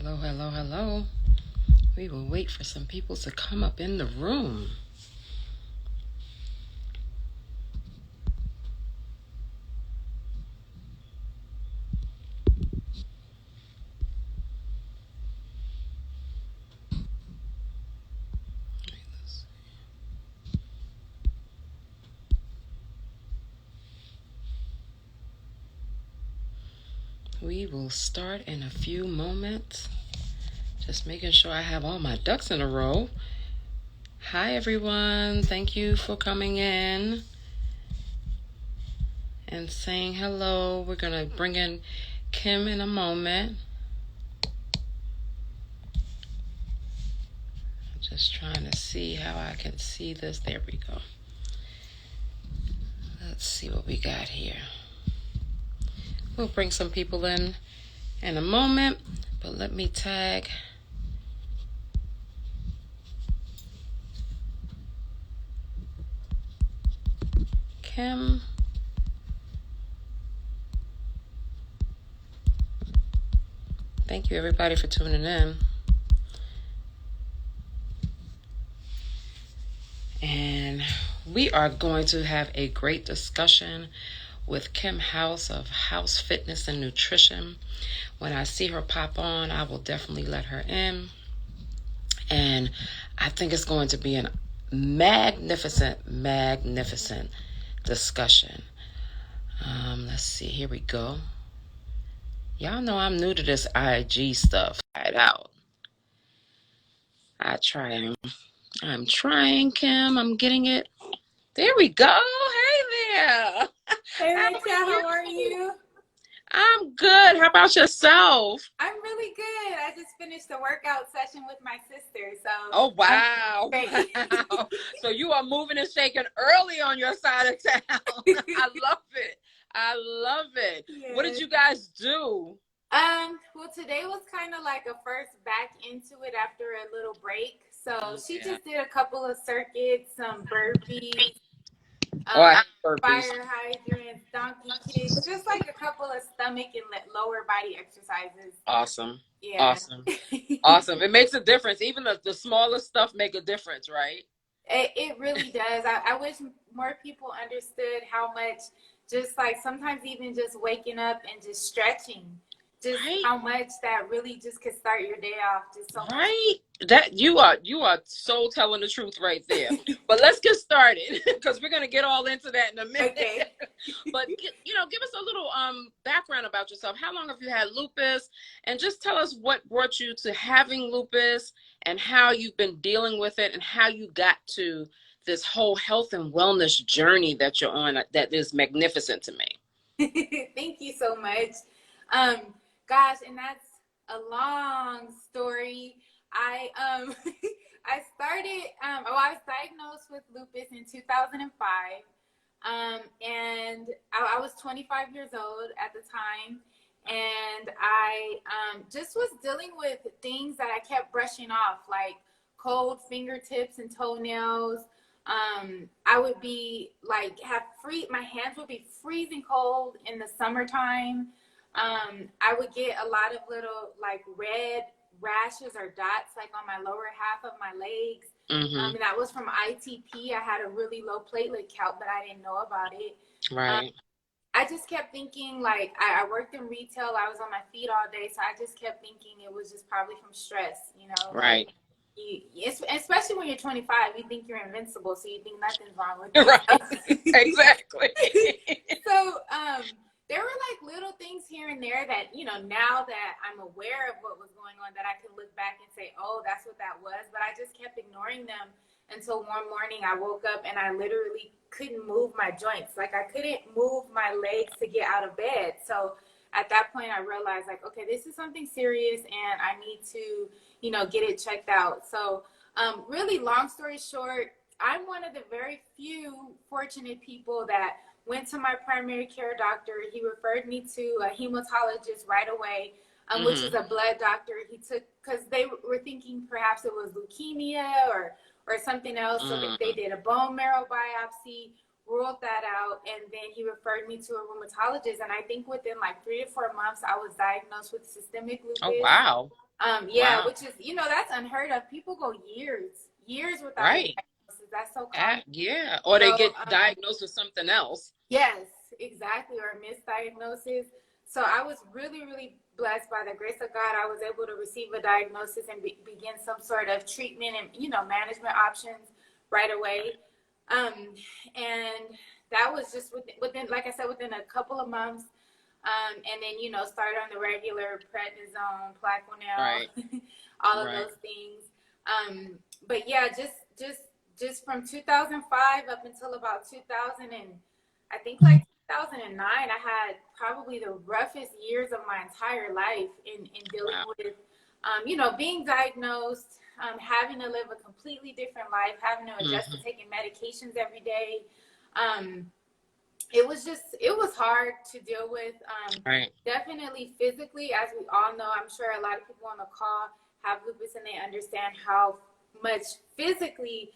Hello, hello, hello. We will wait for some people to come up in the room. We will start in a few moments. Just making sure I have all my ducks in a row. Hi, everyone. Thank you for coming in and saying hello. We're going to bring in Kim in a moment. I'm just trying to see how I can see this. There we go. Let's see what we got here. We'll bring some people in a moment, but let me tag Kim. Thank you, everybody, for tuning in. And we are going to have a great discussion with Kim Howse of Howse Fitness and Nutrition. When I see her pop on, I will definitely let her in. And I think it's going to be a magnificent discussion. Let's see. Here we go. Y'all know I'm new to this IG stuff. Try it out. I'm trying, Kim. I'm getting it. There we go. Hey there. Hey, Raquel, how are you? I'm good. How about yourself? I'm really good. I just finished a workout session with my sister. Oh, wow. Wow. So you are moving and shaking early on your side of town. I love it. I love it. Yes. What did you guys do? Well, today was kind of like a first back into it after a little break. So she just did a couple of circuits, some burpees, fire hydrants, donkey kicks, just like a couple of stomach and lower body exercises. Awesome. Yeah. Awesome. It makes a difference. Even the smallest stuff make a difference, right? It really does. I wish more people understood how much, just like sometimes even just waking up and just stretching, just how much that really just could start your day off just so much. That you are so telling the truth right there. But let's get started because we're gonna get all into that in a minute. Okay. But give us a little background about yourself. How long have you had lupus? And just tell us what brought you to having lupus and how you've been dealing with it and how you got to this whole health and wellness journey that you're on. That is magnificent to me. Thank you so much. Gosh, and that's a long story. I was diagnosed with lupus in 2005. And I was 25 years old at the time. And I just was dealing with things that I kept brushing off, like cold fingertips and toenails. I would be like, my hands would be freezing cold in the summertime. I would get a lot of little like red rashes or dots like on my lower half of my legs. Mm-hmm. And that was from ITP. I had a really low platelet count, but I didn't know about it. Right. I just kept thinking, like, I worked in retail. I was on my feet all day. So I just kept thinking it was just probably from stress, Right. Like, especially when you're 25, you think you're invincible. So you think nothing's wrong with you. Right. Exactly. So, there were like little things here and there that, now that I'm aware of what was going on, that I can look back and say, oh, that's what that was. But I just kept ignoring them until one morning I woke up and I literally couldn't move my joints. Like I couldn't move my legs to get out of bed. So at that point I realized like, okay, this is something serious and I need to, get it checked out. So really long story short, I'm one of the very few fortunate people that went to my primary care doctor. He referred me to a hematologist right away, which is a blood doctor. He took, because they were thinking perhaps it was leukemia or something else. So they did a bone marrow biopsy, ruled that out, and then he referred me to a rheumatologist. And I think within like 3 to 4 months, I was diagnosed with systemic lupus. Oh, wow. Yeah, Wow. which is, that's unheard of. People go years without a Right. diagnosis. That's so common. Yeah. Or they So, get diagnosed with something else. yes, exactly, or misdiagnosis. So I was really, really blessed by the grace of God. I was able to receive a diagnosis and begin some sort of treatment and, management options right away. Um, and that was just within, like I said, within a couple of months. And then, started on the regular prednisone, Right. Plaquenil, all of Right. those things. But yeah, just from 2005 up until about 2000 and I think like 2009, I had probably the roughest years of my entire life in dealing Wow. with, being diagnosed, having to live a completely different life, having to adjust to Hmm. taking medications every day. Um, it was hard to deal with. Right. Definitely physically, as we all know, I'm sure a lot of people on the call have lupus and they understand how much physically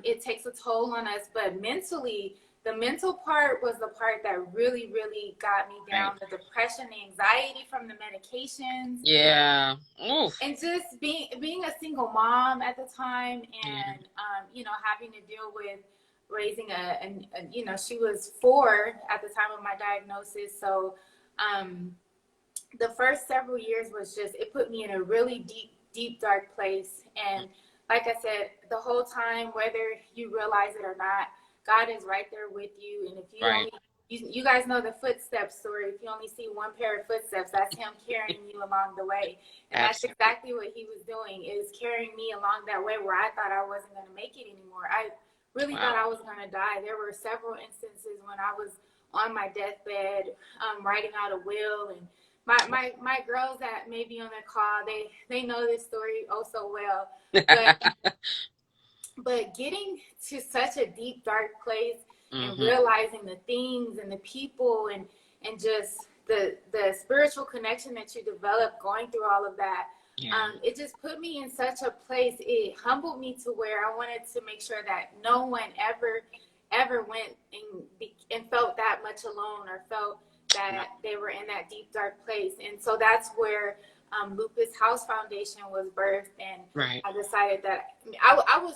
it takes a toll on us, but mentally, the mental part was the part that really, really got me Right. down. The depression, the anxiety from the medications, Yeah. Oof. and just being a single mom at the time, Yeah. and having to deal with raising she was 4 at the time of my diagnosis. So the first several years was just, it put me in a really deep dark place. And like I said, the whole time, whether you realize it or not, God is right there with you. And if you Right. only you guys know the footsteps story. If you only see one pair of footsteps, that's him carrying you along the way. And that's Absolutely. exactly what he was doing, is carrying me along that way where I thought I wasn't going to make it anymore. I really thought Wow. I was going to die. There were several instances when I was on my deathbed, writing out a will. And my girls that may be on the call, they know this story oh so well. But getting to such a deep dark place and Hmm. realizing the things and the people and just the spiritual connection that you develop going through all of that, Yeah. it just put me in such a place. It humbled me to where I wanted to make sure that no one ever went and felt that much alone, or felt that they were in that deep dark place. And so that's where Lupus Howse Foundation was birthed. And Right. I decided that I was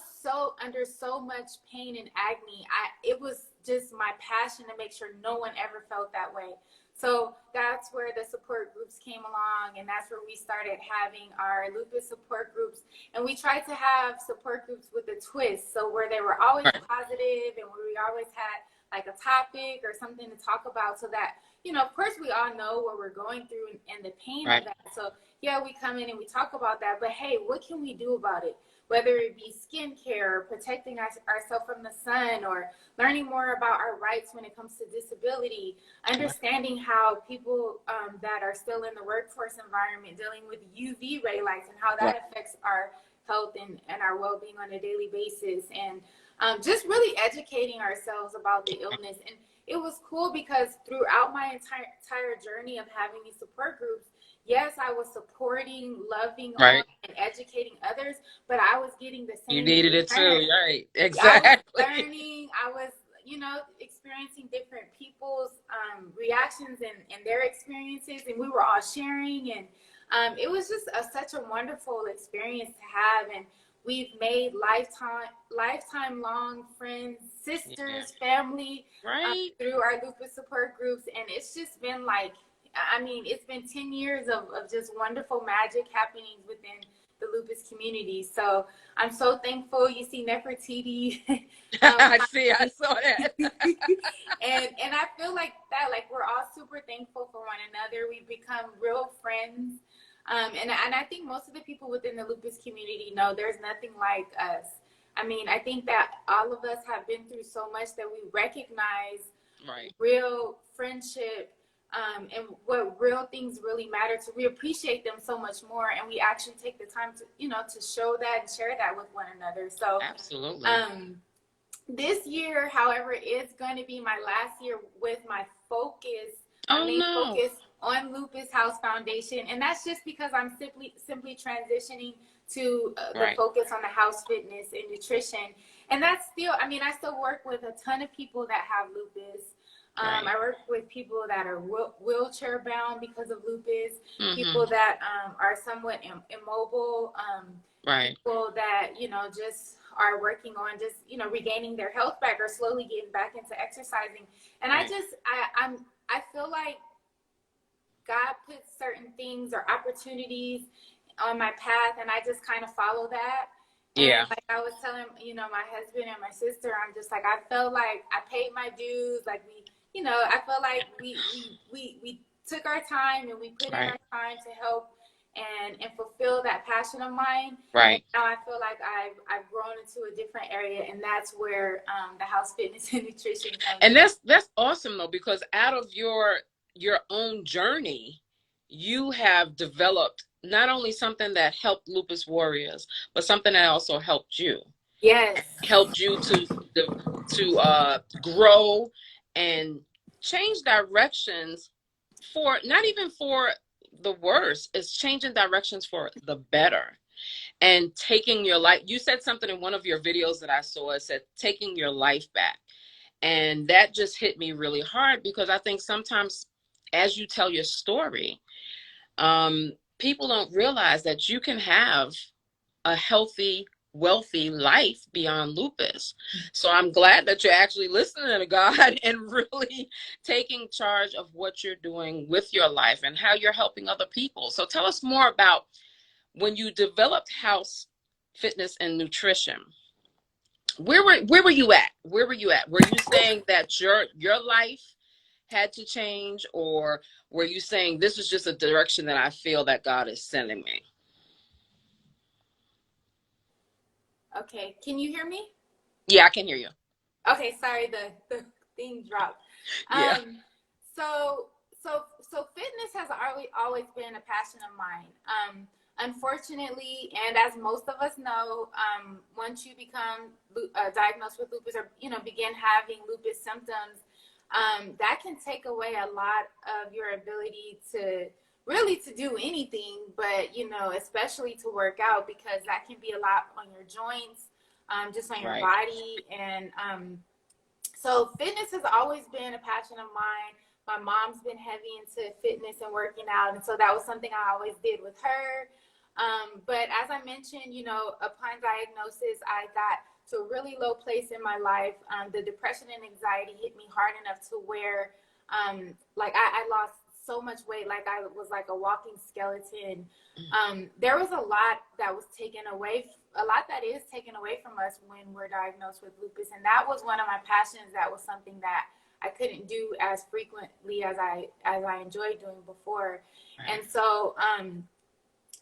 under so much pain and agony. It was just my passion to make sure no one ever felt that way. So that's where the support groups came along, and that's where we started having our lupus support groups. And we tried to have support groups with a twist, so where they were always Right. positive, and where we always had like a topic or something to talk about, so that, of course, we all know what we're going through and the pain of Right. that. So yeah, we come in and we talk about that, but hey, what can we do about it? Whether it be skincare, protecting ourselves from the sun, or learning more about our rights when it comes to disability, understanding how people that are still in the workforce environment dealing with UV ray lights and how Right. that affects our health and our well-being on a daily basis, and just really educating ourselves about the illness. And it was cool because throughout my entire journey of having these support groups, yes, I was supporting, loving on, Right. and educating others, but I was getting the You same in needed it return. too. Right. I was Exactly. learning, I was, experiencing different people's reactions and their experiences, and we were all sharing. And it was just such a wonderful experience to have. And we've made lifetime long friends, Yeah. sisters, family, Right. through our lupus support groups. And it's just been like, it's been 10 years of just wonderful magic happening within the lupus community. So I'm so thankful. You see Nefertiti. I see. I saw that. And I feel like that, like, we're all super thankful for one another. We've become real friends. And I think most of the people within the lupus community know there's nothing like us. I think that all of us have been through so much that we recognize Right. real friendship, and what real things really matter to. We appreciate them so much more, and we actually take the time to, to show that and share that with one another. So Absolutely. this year, however, is going to be my last year with my main focus on Lupus Howse Foundation. And that's just because I'm simply transitioning to the focus on the house fitness and nutrition. And that's still, I still work with a ton of people that have lupus. I work with people that are wheelchair bound because of lupus, Mm-hmm. people that are somewhat immobile, people that, you know, just are working on just, you know, regaining their health back or slowly getting back into exercising. And I feel like God puts certain things or opportunities on my path, and I just kind of follow that. Yeah. And like I was telling, you know, my husband and my sister, I'm just like, I felt like I paid my dues. Like we, you know, I felt like we took our time and we put in our time to help and fulfill that passion of mine. Right. And now I feel like I've grown into a different area, and that's where the Howse Fitness and Nutrition comes. And that's awesome though, because out of your own journey, you have developed not only something that helped lupus warriors, but something that also helped you. Yes. Helped you to grow and change directions for not even for the worse, it's changing directions for the better and taking your life. You said something in one of your videos that I saw. It said taking your life back. And that just hit me really hard, because I think sometimes as you tell your story, people don't realize that you can have a healthy, wealthy life beyond lupus. So I'm glad that you're actually listening to God and really taking charge of what you're doing with your life and how you're helping other people. So tell us more about when you developed Howse Fitness and Nutrition. Where were you at? Where were you at? Were you saying that your life had to change, or were you saying this is just a direction that I feel that God is sending me? Okay, can you hear me? Yeah, I can hear you. Okay, sorry, the thing dropped. Yeah. So fitness has always been a passion of mine. Unfortunately, and as most of us know, once you become diagnosed with lupus, or you know, begin having lupus symptoms, that can take away a lot of your ability to really to do anything, but you know, especially to work out, because that can be a lot on your joints, just on your body. And so fitness has always been a passion of mine. My mom's been heavy into fitness and working out, and so that was something I always did with her. But as I mentioned, you know, upon diagnosis, I got to a really low place in my life. The depression and anxiety hit me hard enough to where, like I lost so much weight, like I was like a walking skeleton. There was a lot that was taken away, a lot that is taken away from us when we're diagnosed with lupus. And that was one of my passions. That was something that I couldn't do as frequently as I enjoyed doing before. And so,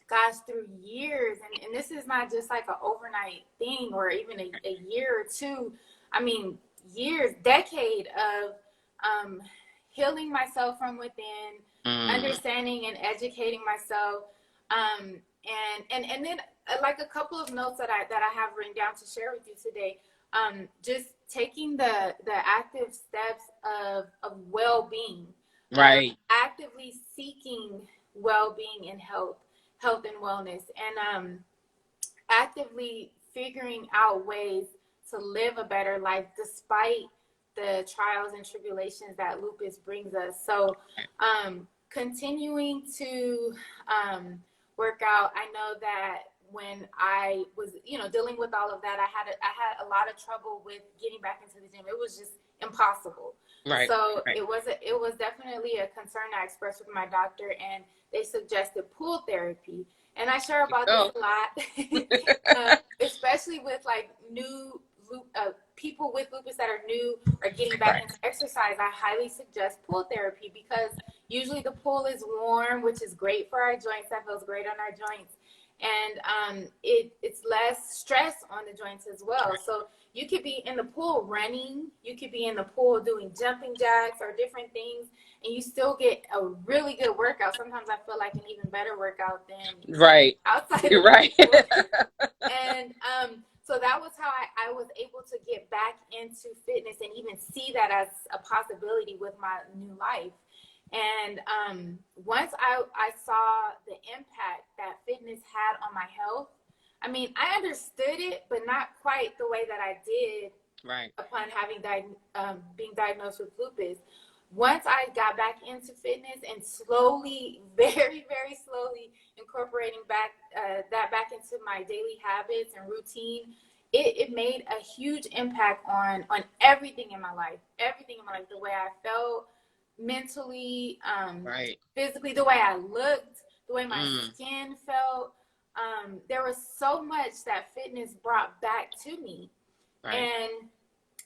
gosh, through years, and this is not just like an overnight thing or even a year or two, I mean, years, decade of healing myself from within, understanding and educating myself, and then like a couple of notes that I have written down to share with you today. Just taking the active steps of well-being, actively seeking well-being and health and wellness, and actively figuring out ways to live a better life despite the trials and tribulations that lupus brings us. So continuing to work out. I know that when I was, you know, dealing with all of that, I had a lot of trouble with getting back into the gym. It was just impossible. So it was definitely a concern I expressed with my doctor, and they suggested pool therapy. And I share about this a lot, especially with like new people with lupus that are new or getting back into exercise. I highly suggest pool therapy, because usually the pool is warm, which is great for our joints. That feels great on our joints. And it's less stress on the joints as well. So you could be in the pool running, you could be in the pool doing jumping jacks or different things, and you still get a really good workout. Sometimes I feel like an even better workout than outside of the pool. And so that was how I was able to get back into fitness and even see that as a possibility with my new life. And once I saw the impact that fitness had on my health, I mean, I understood it, but not quite the way that I did upon having being diagnosed with lupus. once I got back into fitness and slowly, very, very slowly incorporating that back into my daily habits and routine, it made a huge impact on everything in my life. Everything in my life, the way I felt mentally, physically, the way I looked, the way my skin felt. There was so much that fitness brought back to me. And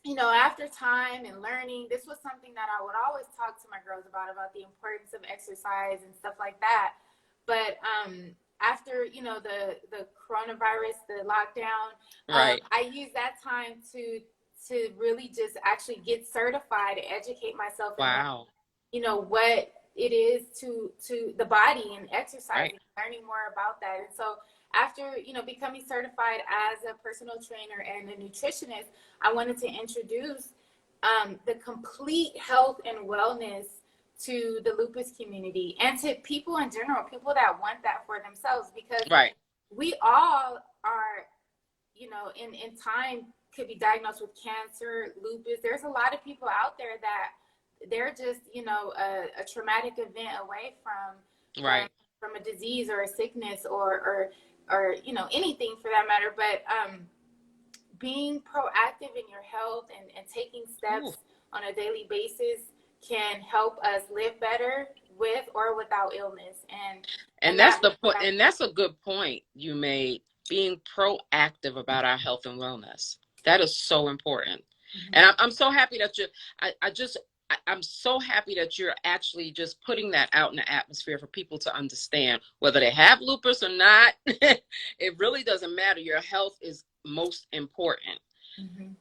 you know, after time and learning, this was something that I would always talk to my girls about the importance of exercise and stuff like that. But after, you know, the coronavirus, the lockdown, I used that time to really just actually get certified, to educate myself. Wow. You know, what it is to the body and exercise, and learning more about that. And so after, you know, becoming certified as a personal trainer and a nutritionist, I wanted to introduce the complete health and wellness to the lupus community and to people in general, people that want that for themselves, because we all are, you know, in time could be diagnosed with cancer, lupus. There's a lot of people out there that they're just, you know, a traumatic event away from a disease or a sickness or you know, anything for that matter. But being proactive in your health and taking steps on a daily basis can help us live better with or without illness. And that's the point. And that's a good point you made, being proactive about our health and wellness. That is so important. And I'm so happy that I'm so happy that you're actually just putting that out in the atmosphere for people to understand, whether they have lupus or not. It really doesn't matter. Your health is most important.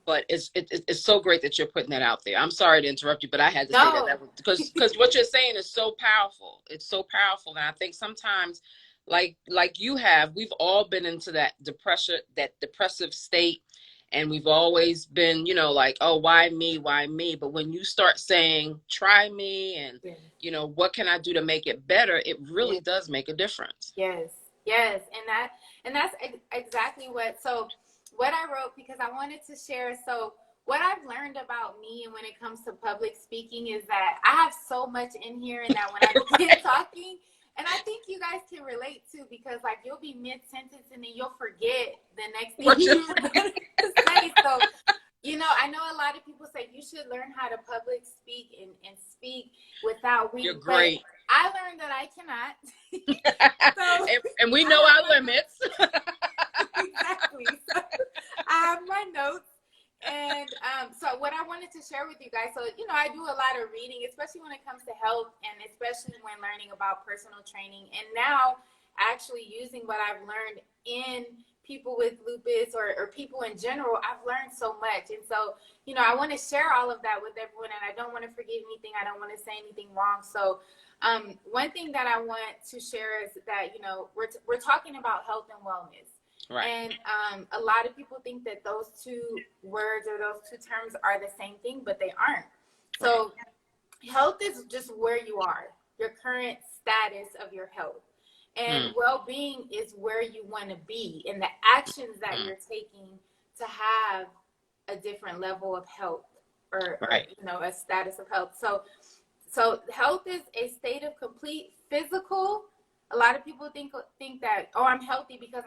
But it's so great that you're putting that out there. I'm sorry to interrupt you, but I had to say that because what you're saying is so powerful. It's so powerful. And I think sometimes, like you have, we've all been into that depressive state. And we've always been, you know, like, oh, why me? Why me? But when you start saying, try me, and, you know, what can I do to make it better? It really does make a difference. Yes. And that's exactly what I wrote, because I wanted to share. So what I've learned about me and when it comes to public speaking is that I have so much in here, and that when I begin talking, and I think you guys can relate too, because like you'll be mid-sentence and then you'll forget the next thing you were going to say. So, you know, I know a lot of people say you should learn how to public speak and speak without reading. You're great. I learned that I cannot. And we know our limits. Exactly. So I have my notes. And so what I wanted to share with you guys, so, you know, I do a lot of reading, especially when it comes to health and especially when learning about personal training. And now actually using what I've learned in people with lupus or people in general, I've learned so much. And so, you know, I want to share all of that with everyone, and I don't want to forget anything. I don't want to say anything wrong. So one thing that I want to share is that, you know, we're talking about health and wellness. And a lot of people think that those two words or those two terms are the same thing, but they aren't. So health is just where you are, your current status of your health. And well-being is where you want to be and the actions that you're taking to have a different level of health or you know, a status of health. So health is a state of complete physical. A lot of people think that, oh, I'm healthy because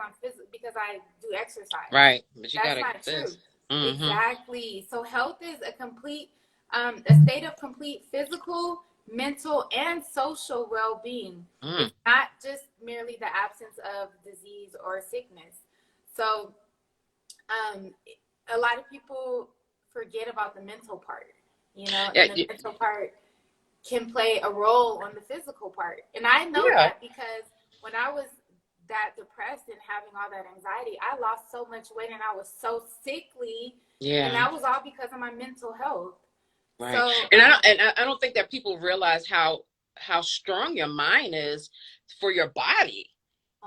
because I do exercise. Right. But that's not true. Exactly. So health is a complete, a state of complete physical, mental, and social well-being. It's not just merely the absence of disease or sickness. So a lot of people forget about the mental part, you know, and the mental part can play a role on the physical part. And I know that because when I was that depressed and having all that anxiety, I lost so much weight and I was so sickly. And that was all because of my mental health. Right. So, and I don't think that people realize how strong your mind is for your body.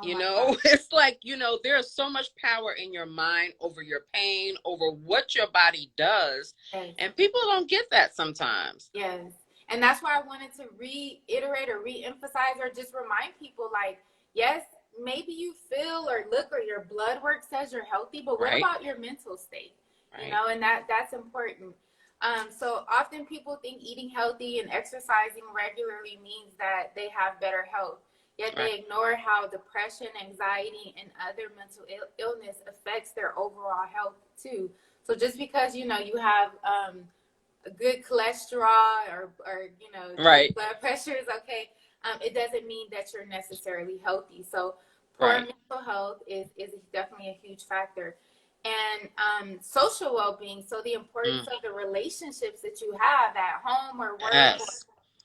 You know, it's like, you know, there's so much power in your mind over your pain, over what your body does. And people don't get that sometimes. Yes. And that's why I wanted to reiterate or re-emphasize or just remind people, like, yes, maybe you feel or look or your blood work says you're healthy, but what about your mental state? You know, and that's important. So often people think eating healthy and exercising regularly means that they have better health. Yet they ignore how depression, anxiety, and other mental illness affects their overall health too. So just because, you know, you have a good cholesterol or you know, blood pressure is okay, it doesn't mean that you're necessarily healthy. So poor mental health is definitely a huge factor. And social well-being, so the importance of the relationships that you have at home or work,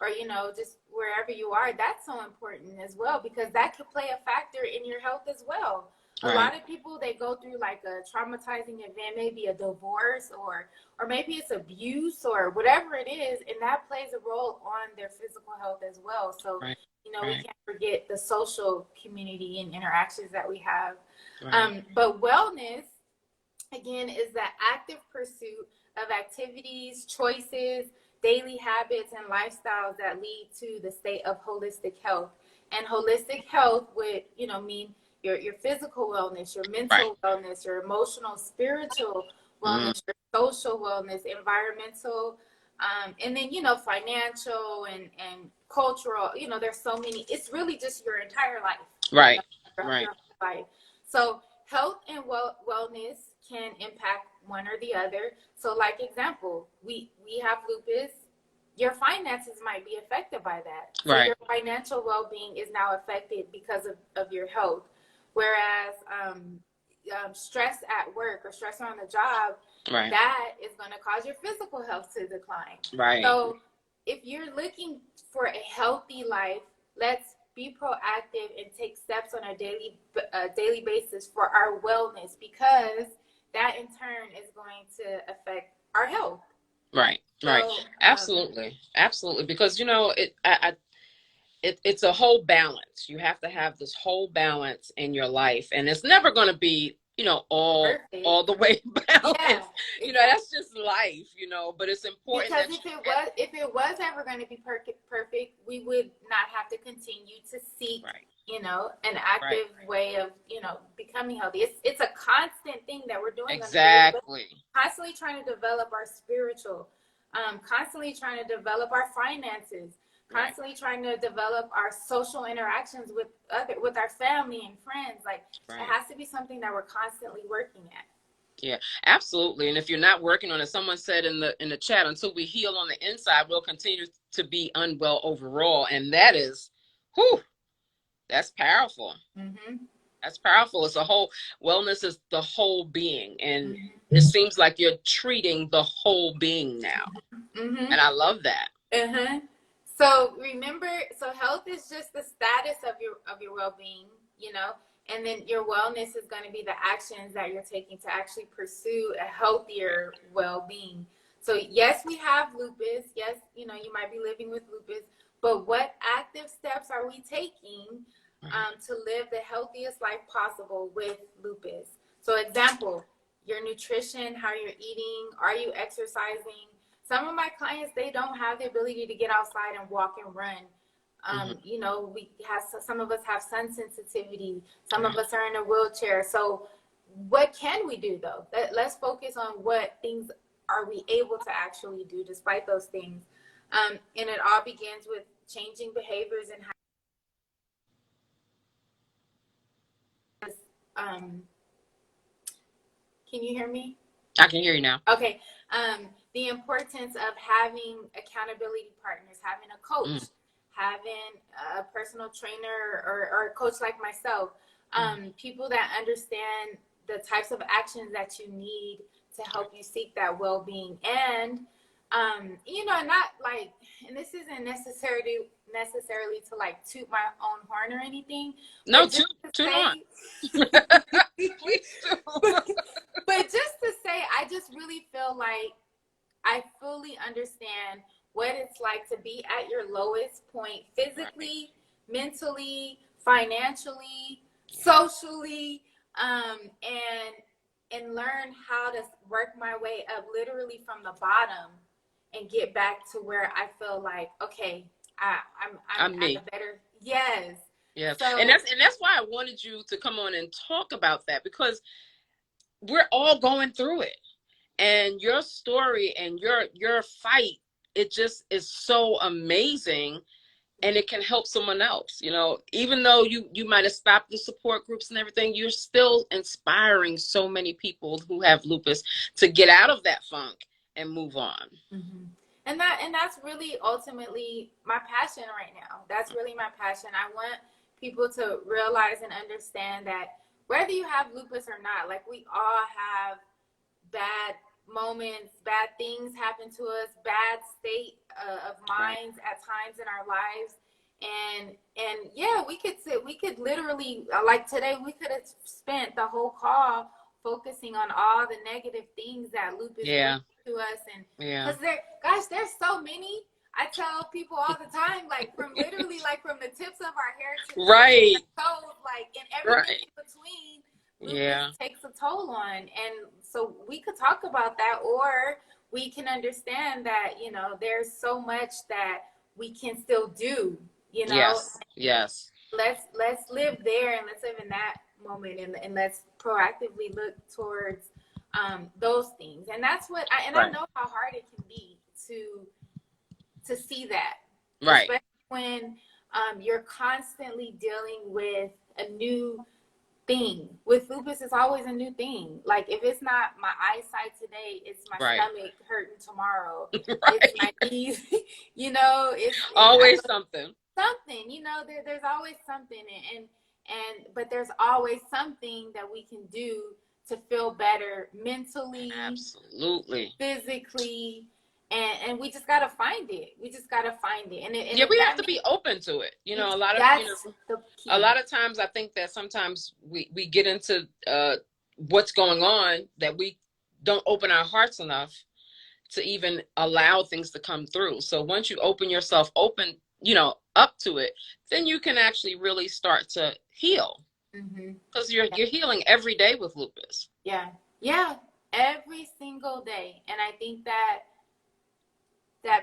or you know, just wherever you are, that's so important as well, because that could play a factor in your health as well. A lot of people, they go through like a traumatizing event, maybe a divorce, or maybe it's abuse or whatever it is, and that plays a role on their physical health as well. So you know, we can't forget the social community and interactions that we have. But wellness, again, is the active pursuit of activities, choices, daily habits, and lifestyles that lead to the state of holistic health. And holistic health would, you know, mean your physical wellness, your mental wellness, your emotional, spiritual wellness, your social wellness, environmental, and then, you know, financial and cultural. You know, there's so many. It's really just your entire life. Your life. So health and wellness can impact one or the other. So like example, we have lupus. Your finances might be affected by that. So your financial well-being is now affected because of your health. Whereas stress at work or stress on the job, that is going to cause your physical health to decline. So if you're looking for a healthy life, let's be proactive and take steps on a daily basis for our wellness, because that in turn is going to affect our health. Absolutely. Because, you know, it's a whole balance. You have to have this whole balance in your life, and it's never going to be, you know, all the way balanced. You know, that's just life, you know, but it's important. Because if it was ever going to be perfect, we would not have to continue to seek, you know, an active way of, you know, becoming healthy. It's a constant thing that we're doing. Constantly trying to develop our spiritual, constantly trying to develop our finances, constantly trying to develop our social interactions with our family and friends. Like it has to be something that we're constantly working at. Yeah, absolutely. And if you're not working on it, someone said in the chat, until we heal on the inside, we'll continue to be unwell overall. And that is, that's powerful. That's powerful. It's a whole, wellness is the whole being. And it seems like you're treating the whole being now. And I love that. So remember, so health is just the status of your well-being, you know, and then your wellness is going to be the actions that you're taking to actually pursue a healthier well-being. So yes, we have lupus. Yes, you know, you might be living with lupus, but what active steps are we taking to live the healthiest life possible with lupus? So example, your nutrition, how you're eating, are you exercising? Some of my clients, they don't have the ability to get outside and walk and run. You know, some of us have sun sensitivity. Some of us are in a wheelchair. So what can we do though? Let's focus on what things are we able to actually do despite those things. And it all begins with changing behaviors and can you hear me? I can hear you now. Okay. The importance of having accountability partners, having a coach, having a personal trainer or a coach like myself, people that understand the types of actions that you need to help you seek that well-being. And, you know, not like, and this isn't necessarily to like toot my own horn or anything. No, toot on. But just to say, I just really feel like I fully understand what it's like to be at your lowest point physically, mentally, financially, socially, and learn how to work my way up literally from the bottom and get back to where I feel like, okay, I'm at the better. Yes. Yeah. So, and that's why I wanted you to come on and talk about that, because we're all going through it. And your story and your fight, it just is so amazing. And it can help someone else, you know, even though you might have stopped the support groups and everything, you're still inspiring so many people who have lupus to get out of that funk and move on. Mm-hmm. And that's really ultimately my passion right now. That's really my passion. I want people to realize and understand that whether you have lupus or not, like, we all have bad moments, bad things happen to us, bad state of minds at times in our lives. And yeah, we could literally, like today, we could have spent the whole call focusing on all the negative things that lupus brings to us. And because there's so many. I tell people all the time, like, from literally, like, from the tips of our hair to the toes, like, and everything in between, lupus takes a toll on. And so we could talk about that, or we can understand that, you know, there's so much that we can still do, you know. Yes. Let's live there, and let's live in that moment, and let's proactively look towards those things. And that's what I know how hard it can be to see that, especially when you're constantly dealing with a new thing. With lupus, it's always a new thing. Like, if it's not my eyesight today, it's my stomach hurting tomorrow. It's my knees. You know, it's always something, you know. There's always something, but there's always something that we can do to feel better mentally, absolutely, physically. And we just gotta find it. And we have to be open to it. You know, a lot of times I think that sometimes we get into what's going on, that we don't open our hearts enough to even allow things to come through. So once you open yourself up to it, then you can actually really start to heal. Because you're healing every day with lupus. Yeah, every single day. And I think that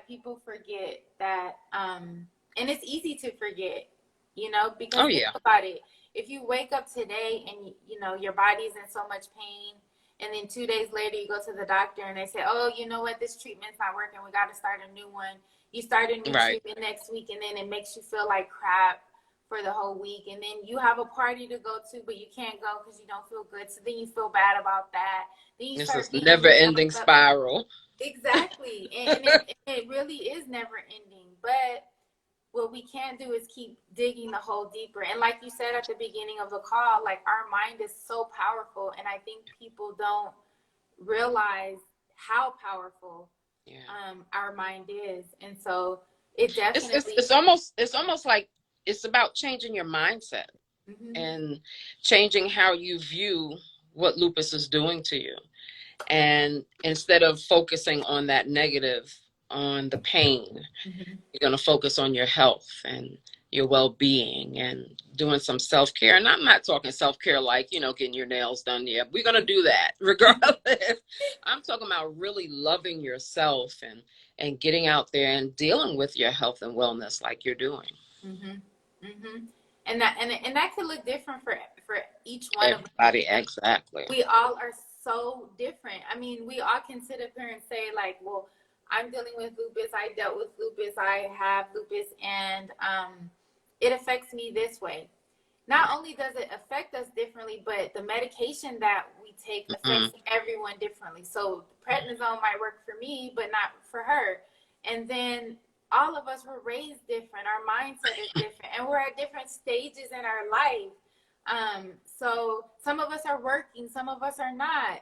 people forget that, and it's easy to forget, you know, because think about it. If you wake up today and, you know, your body's in so much pain, and then 2 days later you go to the doctor and they say, oh, you know what, this treatment's not working, we got to start a new one. You start a new treatment next week, and then it makes you feel like crap for the whole week. And then you have a party to go to, but you can't go because you don't feel good. So then you feel bad about that. Then you start this never-ending spiral. Exactly. And it really is never ending. But what we can't do is keep digging the hole deeper. And like you said at the beginning of the call, like, our mind is so powerful. And I think people don't realize how powerful our mind is. And so it definitely... It's almost like it's about changing your mindset and changing how you view what lupus is doing to you. And instead of focusing on that negative, on the pain, you're going to focus on your health and your well-being and doing some self-care. And I'm not talking self-care like, you know, getting your nails done. Yeah, we're going to do that regardless. I'm talking about really loving yourself and getting out there and dealing with your health and wellness like you're doing. And that could look different for each one of us. Exactly. We all are so different. I mean, we all can sit up here and say, like, well, I'm dealing with lupus, I dealt with lupus, I have lupus, and it affects me this way. Not only does it affect us differently, but the medication that we take affects everyone differently. So prednisone might work for me, but not for her. And then all of us were raised different. Our mindset is different, and we're at different stages in our life. So some of us are working, some of us are not.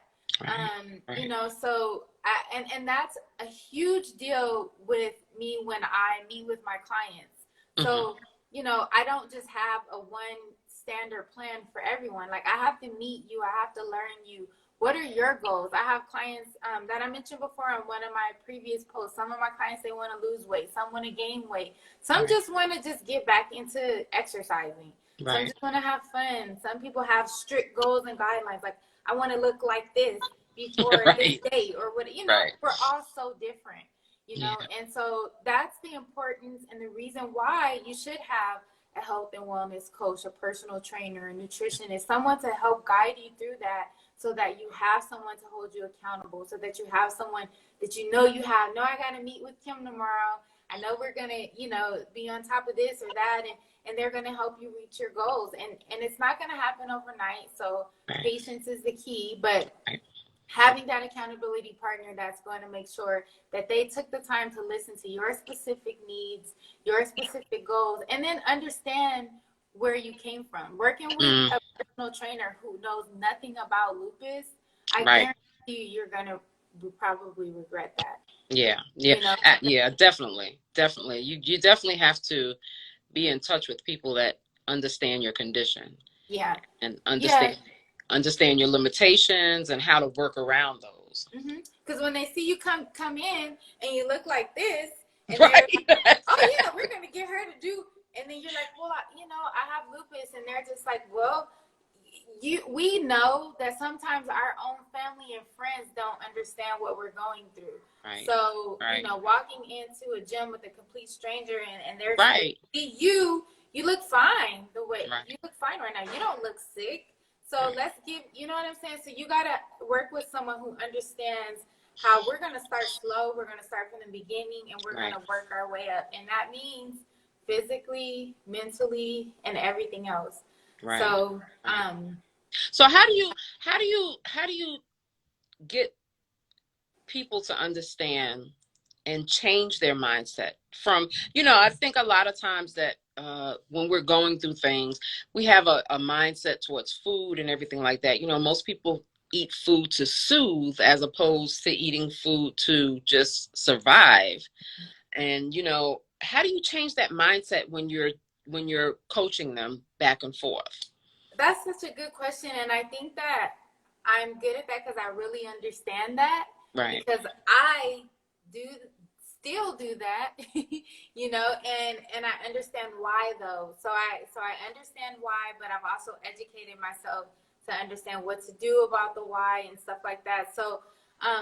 You know, so and that's a huge deal with me when I meet with my clients. So, you know, I don't just have a one standard plan for everyone. Like, I have to meet you, I have to learn you. What are your goals? I have clients that I mentioned before on one of my previous posts. Some of my clients, they want to lose weight. Some want to gain weight. Some just want to just get back into exercising. Some just want to have fun. Some people have strict goals and guidelines. Like, I want to look like this before this date, or what, you know, we're all so different, you know. And so that's the importance and the reason why you should have a health and wellness coach, a personal trainer, a nutritionist, someone to help guide you through that, so that you have someone to hold you accountable, so that you have someone that you know you have. No, I got to meet with Kim tomorrow. I know we're going to, you know, be on top of this or that, and they're going to help you reach your goals. And it's not going to happen overnight. So patience is the key, but having that accountability partner that's going to make sure that they took the time to listen to your specific needs, your specific goals, and then understand where you came from. Working with a personal trainer who knows nothing about lupus, I guarantee you're going to probably regret that. Yeah. You know? Yeah, definitely. You definitely have to be in touch with people that understand your condition. Yeah. And understand your limitations and how to work around those. Because when they see you come in and you look like this, and right. they're like, oh yeah, we're gonna get her to do, and then you're like, well, I have lupus, and they're just like, well, we know that sometimes our own family and friends don't understand what we're going through. Right. So walking into a gym with a complete stranger and they're saying, you look fine the way you look fine right now. You don't look sick. So let's give, you know what I'm saying? So you got to work with someone who understands how we're going to start slow. We're going to start from the beginning, and we're going to work our way up. And that means physically, mentally, and everything else. Right. So, so how do you get people to understand and change their mindset from, I think a lot of times that when we're going through things, we have a mindset towards food and everything like that. Most people eat food to soothe as opposed to eating food to just survive. And, how do you change that mindset when you're coaching them back and forth? That's such a good question. And I think that I'm good at that because I really understand that. Right. Because I still do that, and I understand why though. So I understand why, but I've also educated myself to understand what to do about the why and stuff like that. So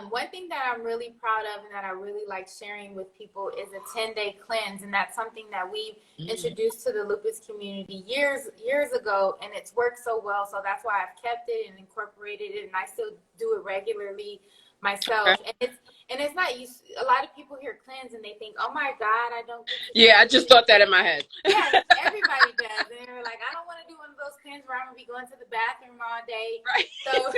one thing that I'm really proud of and that I really like sharing with people is a 10-day cleanse. And that's something that we introduced to the lupus community years ago, and it's worked so well. So that's why I've kept it and incorporated it, and I still do it regularly myself. Okay. And it's not, a lot of people hear cleanse and they think, oh my God, I don't get to Yeah, I just thought that in my head. Yeah, everybody does. And they're like, I don't want to do one of those cleanses where I'm going to be going to the bathroom all day. Right. So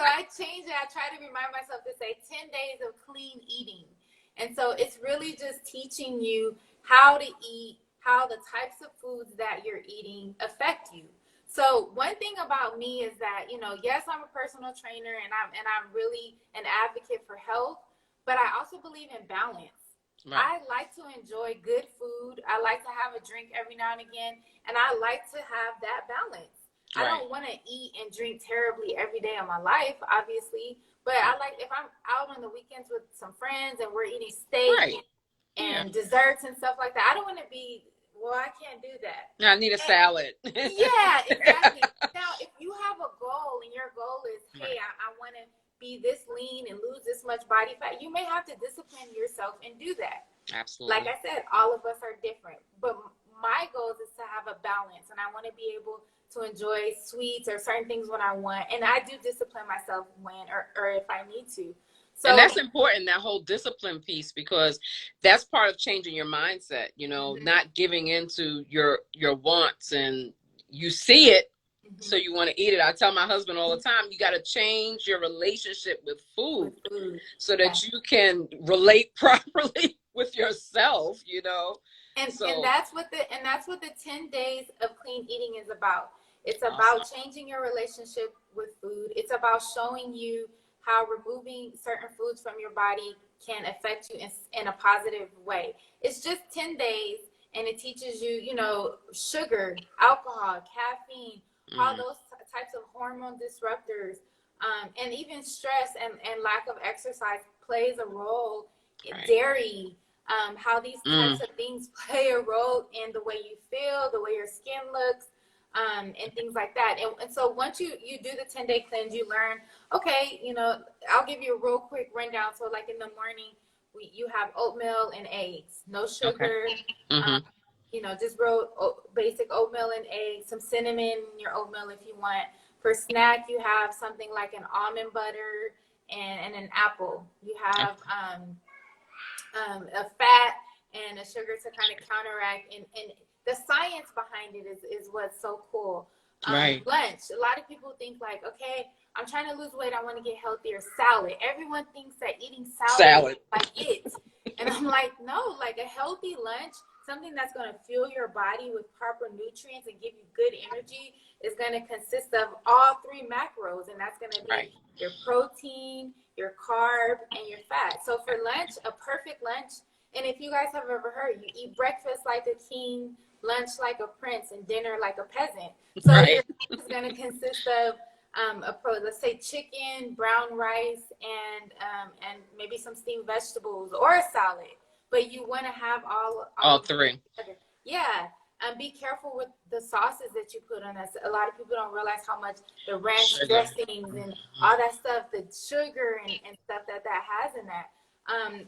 I change it. I try to remind myself to say 10 days of clean eating. And so it's really just teaching you how to eat, how the types of foods that you're eating affect you. So one thing about me is that, yes, I'm a personal trainer and I'm really an advocate for health, but I also believe in balance. Right. I like to enjoy good food. I like to have a drink every now and again, and I like to have that balance. Right. I don't want to eat and drink terribly every day of my life, obviously, but I like if I'm out on the weekends with some friends and we're eating steak and desserts and stuff like that. I don't want to be, well, I can't do that. I need a salad. Yeah, exactly. Now, if you have a goal and your goal is, hey, I want to be this lean and lose this much body fat, you may have to discipline yourself and do that. Absolutely. Like I said, all of us are different. But my goal is to have a balance, and I want to be able to enjoy sweets or certain things when I want. And I do discipline myself when or if I need to. So, and that's important, that whole discipline piece, because that's part of changing your mindset, not giving into your wants, and you see it, so you want to eat it. I tell my husband all the time, you got to change your relationship with food so that you can relate properly with yourself, And that's what the 10 days of clean eating is about. It's about changing your relationship with food. It's about showing you how removing certain foods from your body can affect you in a positive way. It's just 10 days, and it teaches you, sugar, alcohol, caffeine, all those types of hormone disruptors, and even stress and lack of exercise plays a role in dairy, how these types of things play a role in the way you feel, the way your skin looks, and things like that. And so once you do the 10-day cleanse, you learn, okay, I'll give you a real quick rundown. So like in the morning, you have oatmeal and eggs, no sugar. Okay. you know, just basic oatmeal and eggs, some cinnamon in your oatmeal if you want. For snack, you have something like an almond butter and an apple. You have a fat and a sugar to kind of counteract. And the science behind it is what's so cool. Right. Lunch. A lot of people think like, okay, I'm trying to lose weight. I want to get healthier. Salad. Everyone thinks that eating salad is like it. And I'm like, no, like a healthy lunch, something that's going to fuel your body with proper nutrients and give you good energy, is going to consist of all 3 macros. And that's going to be your protein, your carb, and your fat. So for lunch, a perfect lunch. And if you guys have ever heard, you eat breakfast like a king, lunch like a prince, and dinner like a peasant. So your lunch is going to consist of let's say chicken, brown rice, and maybe some steamed vegetables or a salad. But you want to have all 3. Yeah. Be careful with the sauces that you put on that. A lot of people don't realize how much the ranch dressings and all that stuff, the sugar and stuff that has in that.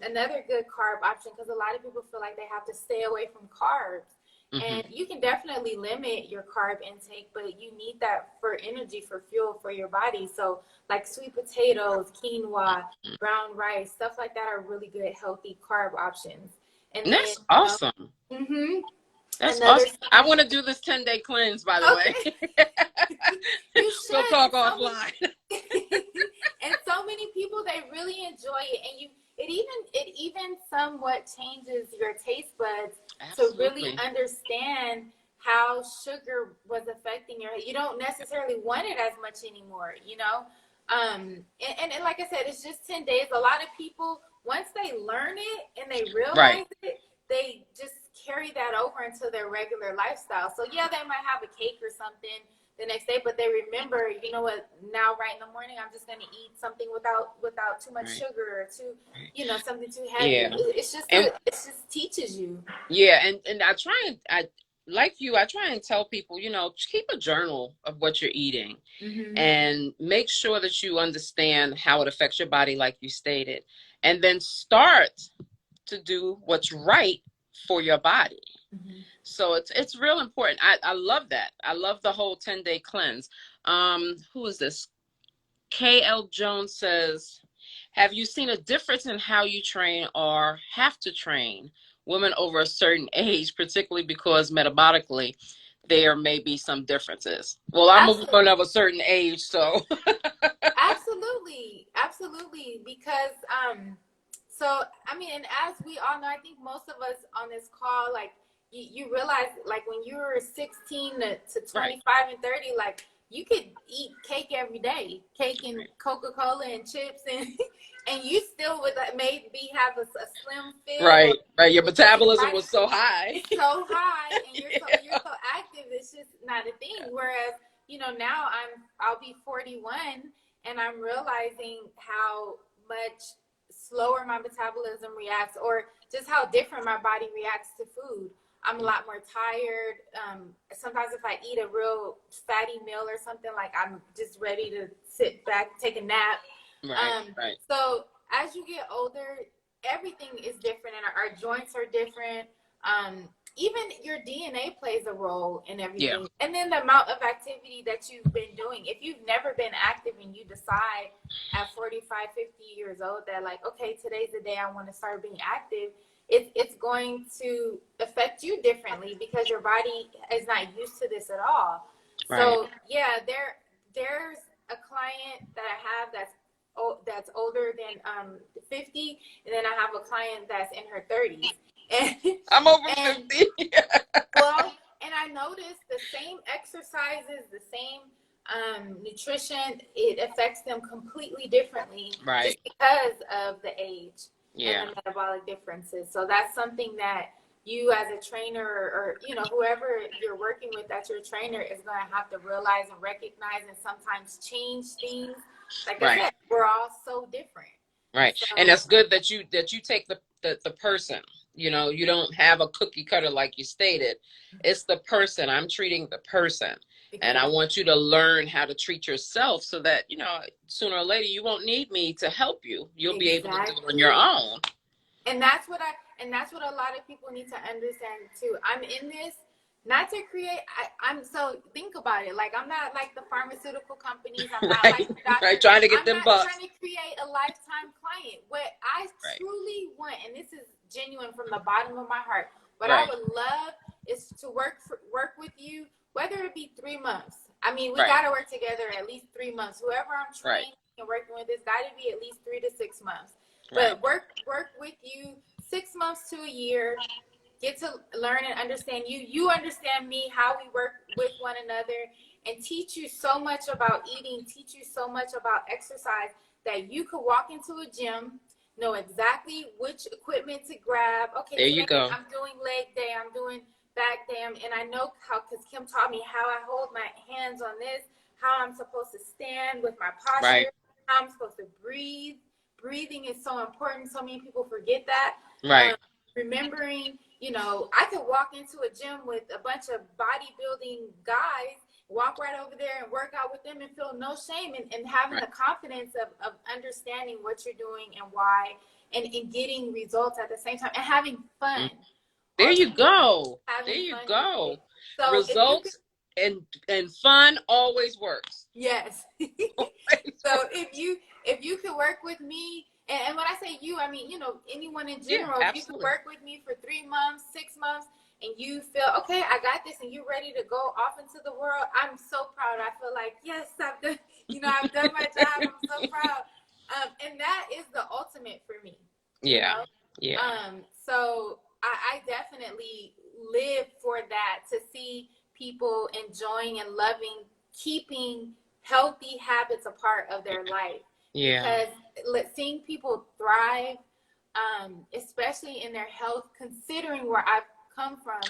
Another good carb option, because a lot of people feel like they have to stay away from carbs. And you can definitely limit your carb intake, but you need that for energy, for fuel, for your body. So like sweet potatoes, quinoa, brown rice, stuff like that are really good, healthy carb options. And that's awesome. That's awesome. I want to do this 10-day cleanse, by the way. You should. We'll talk offline. And so many people, they really enjoy it. And it even somewhat changes your taste buds. Absolutely. To really understand how sugar was affecting you don't necessarily want it as much anymore, you know? And like I said, it's just 10 days. A lot of people, once they learn it and they realize it, they just carry that over into their regular lifestyle. So yeah, they might have a cake or something the next day, but they remember, you know what, now right in the morning, I'm just going to eat something without too much sugar or you know, something too heavy. Yeah. It just teaches you. Yeah. And I try and tell people, you know, keep a journal of what you're eating and make sure that you understand how it affects your body, like you stated, and then start to do what's right for your body. So it's real important. I love that. I love the whole 10-day cleanse. Who is this? KL Jones says, have you seen a difference in how you train or have to train women over a certain age, particularly because metabolically there may be some differences? Well, I'm a woman of a certain age, so. Absolutely. Because, so, I mean, and as we all know, I think most of us on this call, like, you realize, like, when you were 16 to 25 and 30, like, you could eat cake every day, cake and Coca-Cola and chips, and you still would maybe have a slim fit. Right. Your metabolism was so high. So high, and you're so active. It's just not a thing. Whereas, you know, now I'll be 41, and I'm realizing how much slower my metabolism reacts, or just how different my body reacts to food. I'm a lot more tired. Sometimes if I eat a real fatty meal or something, like I'm just ready to sit back, take a nap. Right. So as you get older, everything is different, and our joints are different. Even your DNA plays a role in everything. Yeah. And then the amount of activity that you've been doing. If you've never been active and you decide at 45, 50 years old that, like, okay, today's the day I want to start being active, it's going to affect you differently because your body is not used to this at all. Right. So yeah, there's a client that I have that's older than 50, and then I have a client that's in her 30s. And I'm over 50. Well, and I noticed the same exercises, the same nutrition, it affects them completely differently, right? Just because of the age. Yeah. And the metabolic differences. So that's something that you as a trainer, or you know, whoever you're working with that's your trainer, is going to have to realize and recognize, and sometimes change things. Like I said, we're all so different. Right. So, and that's good that you take the person. You know, you don't have a cookie cutter like you stated. It's the person. I'm treating the person. And I want you to learn how to treat yourself so that, you know, sooner or later you won't need me to help you. You'll be able to do it on your own. And that's And that's what a lot of people need to understand too. I'm in this not to create. I'm so think about it. Like I'm not like the pharmaceutical companies. I'm not like the doctor. Right, trying to get I'm them not bucks. trying to create a lifetime client. What I truly want, and this is genuine from the bottom of my heart, what I would love is to work with you, whether it be 3 months. I mean, we got to work together at least 3 months. Whoever I'm training and working with, it's got to be at least 3 to 6 months. But work with you 6 months to a year. Get to learn and understand you. You understand me, how we work with one another, and teach you so much about eating, teach you so much about exercise that you could walk into a gym, know exactly which equipment to grab. Okay, there you go. I'm doing leg day, I'm doing back day, and I know how, because Kim taught me how I hold my hands on this, how I'm supposed to stand with my posture, how I'm supposed to breathe. Breathing is so important. So many people forget that. Remembering, you know, I could walk into a gym with a bunch of bodybuilding guys, walk right over there and work out with them and feel no shame, and having the confidence of understanding what you're doing and why, and getting results at the same time and having fun. There you go. There you go. So results and fun always works. Yes. So if you could work with me, and when I say you, I mean, you know, anyone in general, if you could work with me for 3 months, 6 months, and you feel, okay, I got this, and you're ready to go off into the world, I'm so proud. I feel like, yes, I've done my job. I'm so proud. And that is the ultimate for me. Yeah. You know? Yeah. So I definitely live for that, to see people enjoying and loving, keeping healthy habits a part of their life. Yeah. Because seeing people thrive, especially in their health, considering where I've come from,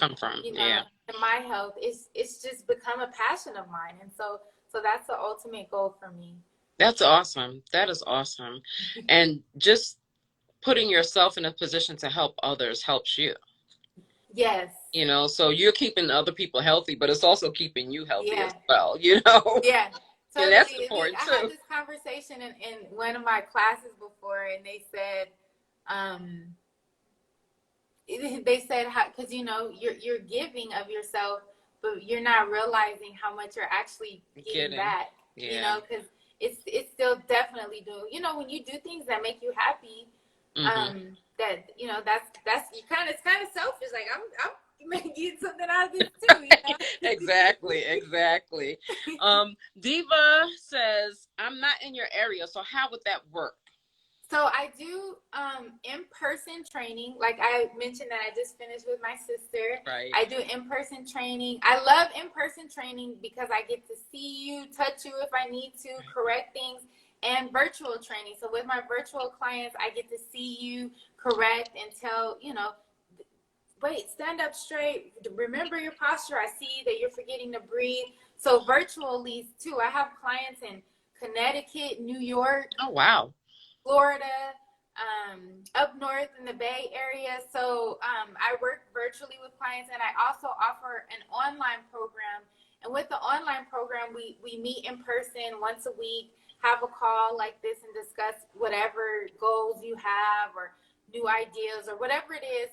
you know, in my health, it's just become a passion of mine. And so that's the ultimate goal for me. That's awesome. That is awesome. And just putting yourself in a position to help others helps you. Yes. You know, so you're keeping other people healthy, but it's also keeping you healthy as well, you know? Yeah. So that's important too. I had this conversation in one of my classes before, and they said, because you know you're giving of yourself, but you're not realizing how much you're actually getting back. You know, because it's still definitely doing. You know, when you do things that make you happy, that you know that's it's kind of selfish. Like I'm getting something out of this too. You know? Exactly. Diva says, I'm not in your area, so how would that work? So I do in-person training. Like I mentioned that I just finished with my sister. I do in-person training. I love in-person training because I get to see you, touch you if I need to, correct things, and virtual training. So with my virtual clients, I get to see you, correct, and tell, you know, wait, stand up straight. Remember your posture. I see that you're forgetting to breathe. So virtually too. I have clients in Connecticut, New York. Oh, wow. Florida, up north in the Bay Area. So I work virtually with clients, and I also offer an online program. And with the online program, we meet in person once a week, have a call like this, and discuss whatever goals you have or new ideas or whatever it is.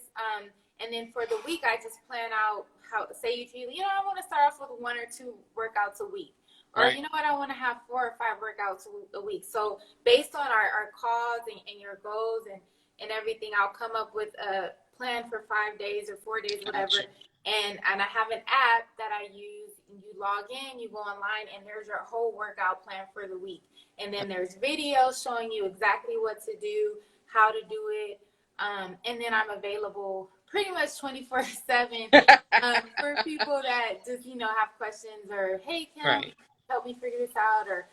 And then for the week, I just plan out how, say if you know, I want to start off with 1 or 2 workouts a week. Or, you know what, I want to have 4 or 5 workouts a week. So based on our calls and your goals and everything, I'll come up with a plan for 5 days or 4 days, whatever. And I have an app that I use. You log in, you go online, and there's your whole workout plan for the week. And then there's videos showing you exactly what to do, how to do it. And then I'm available pretty much 24/7 for people that just, you know, have questions or, hey, Kim, help me figure this out or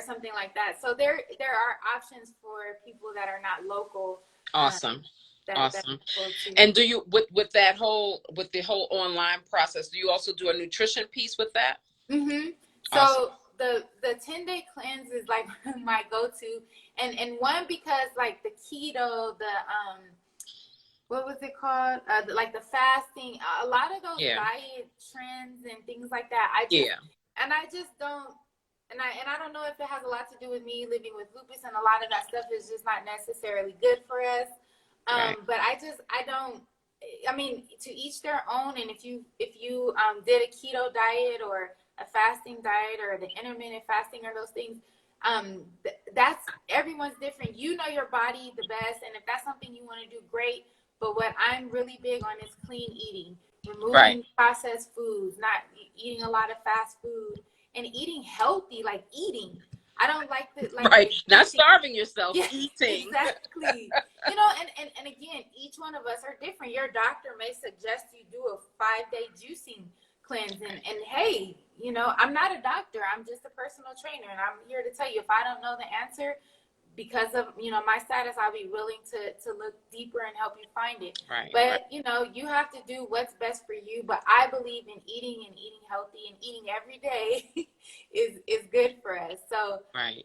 something like that. So there are options for people that are not local. Awesome. Awesome. And do you, with the whole online process, do you also do a nutrition piece with that? Mm-hmm. So the 10-day cleanse is like my go-to, and one, because like the keto, the what was it called? Like the fasting, a lot of those diet trends and things like that. I don't know if it has a lot to do with me living with lupus, and a lot of that stuff is just not necessarily good for us. Right. But I mean, to each their own. And if you did a keto diet or a fasting diet or the intermittent fasting or those things, that's everyone's different. You know your body the best, and if that's something you want to do, great. But what I'm really big on is clean eating, Right. removing processed foods, not eating a lot of fast food, and eating healthy, like eating. I don't like Right. the Not juicing. starving yourself, Yeah, eating. exactly. And again, each one of us are different. Your doctor may suggest you do a 5-day juicing cleanse. And hey, I'm not a doctor. I'm just a personal trainer. And I'm here to tell you, if I don't know the answer, because of my status, I'll be willing to look deeper and help you find it. Right. But you have to do what's best for you. But I believe in eating and eating healthy, and eating every day is good for us. So Right.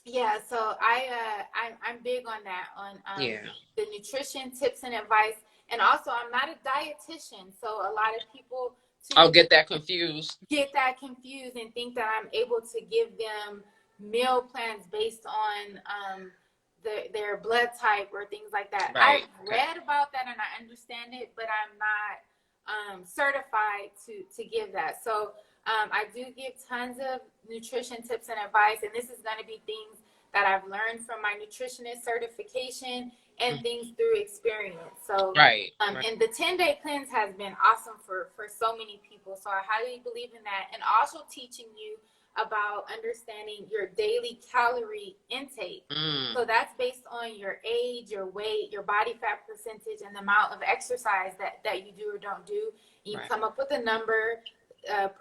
yeah, so I'm big on that, on Yeah. the nutrition tips and advice. And also, I'm not a dietitian, so a lot of people I'll get that confused. And think that I'm able to give them meal plans based on their blood type or things like that. Right. I've read about that and I understand it, but I'm not certified to give that. So I do give tons of nutrition tips and advice, and this is going to be things that I've learned from my nutritionist certification and things through experience. So, right. And the 10-day cleanse has been awesome for so many people. So I highly believe in that. And also teaching you about understanding your daily calorie intake. So that's based on your age, your weight, your body fat percentage, and the amount of exercise that you do or don't do. And you come up with a number.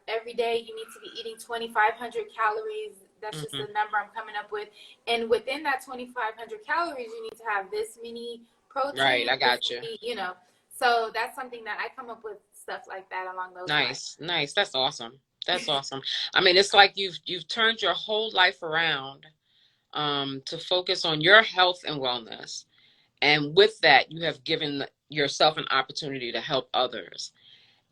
Every day you need to be eating 2,500 calories. That's just the number I'm coming up with. And within that 2,500 calories, you need to have this many protein. Right, I got you. So that's something that I come up with, stuff like that along those lines. Nice. That's awesome. That's awesome. I mean, it's like you've turned your whole life around to focus on your health and wellness. And with that, you have given yourself an opportunity to help others.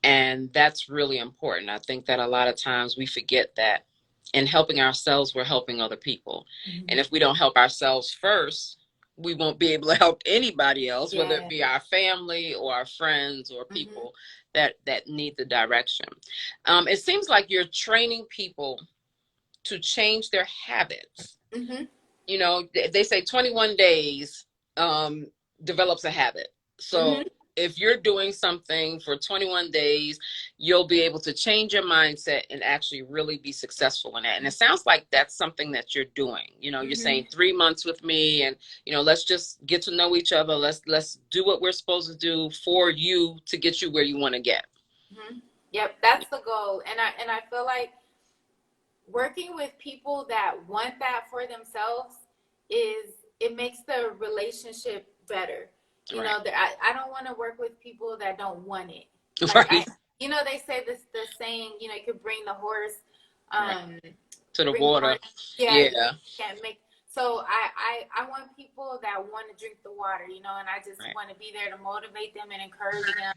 And that's really important. I think that a lot of times we forget that in helping ourselves, we're helping other people. And if we don't help ourselves first, we won't be able to help anybody else, whether it be our family or our friends or people that need the direction. It seems like you're training people to change their habits. They say 21 days develops a habit. So if you're doing something for 21 days, you'll be able to change your mindset and actually really be successful in that. And it sounds like that's something that you're doing. You're saying 3 months with me, and let's just get to know each other. Let's do what we're supposed to do for you to get you where you want to get. Yep, that's the goal. And I feel like working with people that want that for themselves it makes the relationship better. I don't want to work with people that don't want it. Like they say the saying, you could bring the horse to the water. Can't make. So I want people that want to drink the water, and I just want to be there to motivate them and encourage them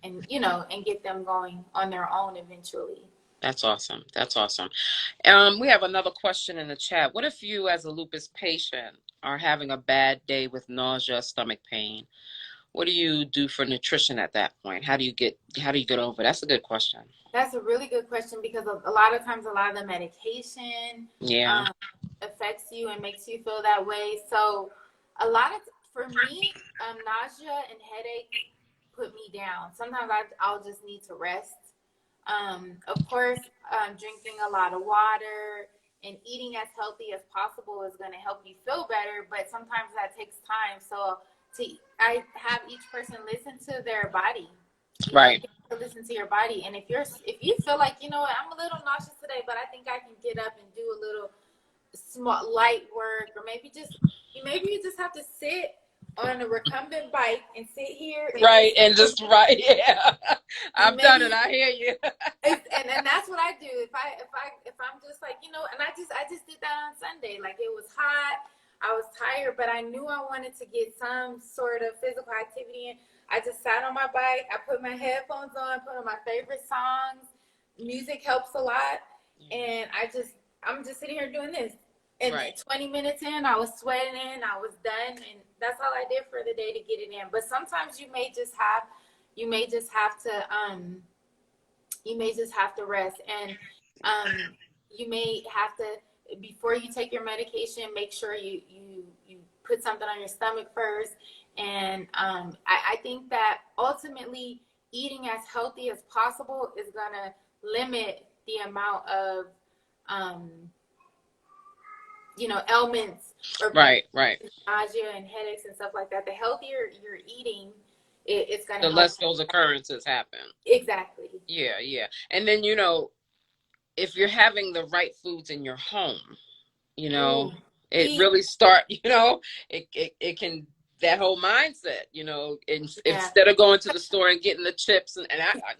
and get them going on their own eventually. That's awesome. We have another question in the chat. What if you, as a lupus patient, are having a bad day with nausea, stomach pain? What do you do for nutrition at that point? How do you get over? That's a good question. That's a really good question, because a lot of times, a lot of the medication affects you and makes you feel that way. So for me, nausea and headache put me down. Sometimes I'll just need to rest. Of course, drinking a lot of water and eating as healthy as possible is going to help you feel better, but sometimes that takes time. So I have each person listen to their body. Listen to your body. And if you feel like, I'm a little nauseous today, but I think I can get up and do a little small light work, or maybe you just have to sit on a recumbent bike and sit here. And I've done it. I hear you. and that's what I do. If I'm just like, and I just did that on Sunday. Like, it was hot, I was tired, but I knew I wanted to get some sort of physical activity in. I just sat on my bike. I put my headphones on, put on my favorite songs. Music helps a lot. And I'm just sitting here doing this. And Right. 20 minutes in, I was sweating in, I was done, and that's all I did for the day to get it in. But sometimes you may just have to rest, and you may have to, before you take your medication, make sure you put something on your stomach first. And I think that ultimately eating as healthy as possible is gonna limit the amount of ailments or Right. nausea and headaches and stuff like that. The healthier you're eating, it's going to The help. less those occurrences happen. Exactly. Yeah. And then, if you're having the right foods in your home, Ooh, it really it can, that whole mindset, instead of going to the store and getting the chips. And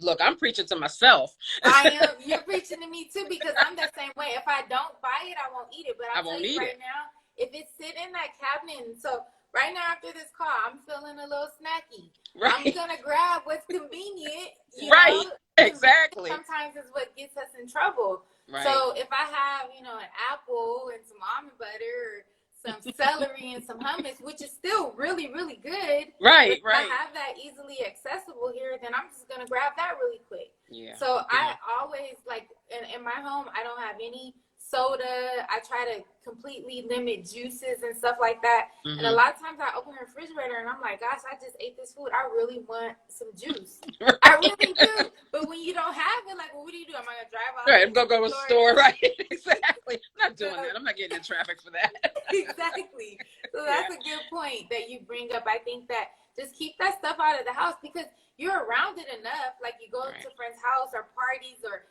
look, I'm preaching to myself. I am. You're preaching to me too, because I'm the same way. If I don't buy it, I won't eat it. But I'll tell you right now, if it's sitting in that cabinet, and so right now after this call, I'm feeling a little snacky. Right. I'm going to grab what's convenient. Right. Exactly. Sometimes is what gets us in trouble. Right. So if I have, an apple and some almond butter, or some celery and some hummus, which is still really, really good. Right. If I have that easily accessible here, then I'm just going to grab that really quick. Yeah. So I always, like, in my home, I don't have any soda. I try to completely limit juices and stuff like that. Mm-hmm. And a lot of times I open the refrigerator and I'm like, gosh, I just ate this food. I really want some juice. Right. I really do. But when you don't have it, like, well, what do you do? Am I going to drive out? Right. I'm going to go to a store. Right. Exactly. I'm not doing that. I'm not getting in traffic for that. Exactly. So that's a good point that you bring up. I think that just keep that stuff out of the house, because you're around it enough. Like, you go to a friend's house or parties or